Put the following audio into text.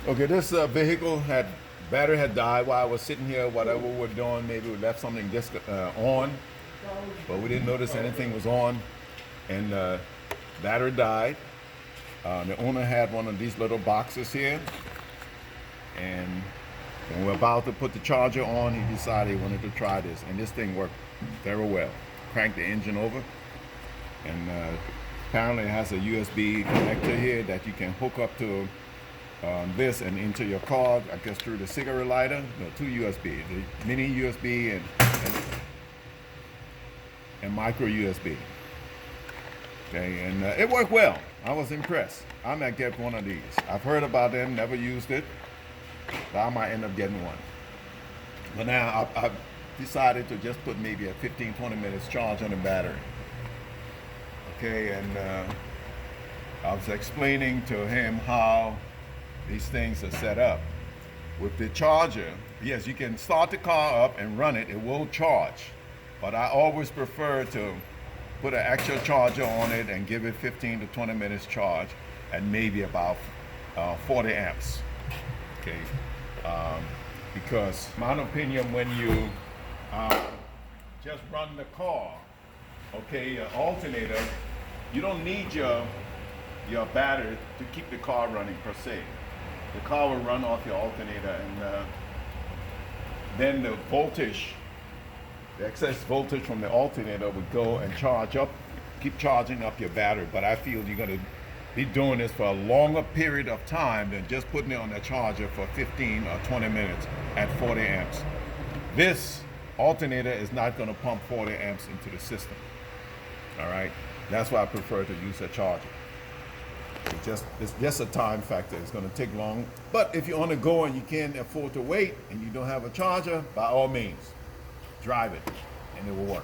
Okay, this vehicle battery had died while I was sitting here. Whatever we're doing, maybe we left something just on, but we didn't notice anything was on, and battery died. The owner had one of these little boxes here, and when we're about to put the charger on, he decided he wanted to try this, and this thing worked very well. Cranked the engine over, and apparently it has a USB connector here that you can hook up to this and into your car, I guess through the cigarette lighter. No, two USB, the mini USB and micro USB. Okay, and it worked well. I was impressed. I might get one of these. I've heard about them, never used it, but I might end up getting one. But now I've decided to just put maybe a 15-20 minutes charge on the battery. Okay, and I was explaining to him how these things are set up. With the charger, yes, you can start the car up and run it, it will charge. But I always prefer to put an actual charger on it and give it 15 to 20 minutes charge at maybe about 40 amps. Okay, because my opinion, when you just run the car, okay, your alternator, you don't need your battery to keep the car running per se. The car will run off your alternator, and then the voltage, the excess voltage from the alternator would go and charge up, keep charging up your battery. But I feel you're going to be doing this for a longer period of time than just putting it on the charger for 15 or 20 minutes at 40 amps. This alternator is not going to pump 40 amps into the system. All right, that's why I prefer to use a charger. It's just a time factor. It's going to take long. But if you're on the go and you can't afford to wait and you don't have a charger, by all means, drive it and it will work.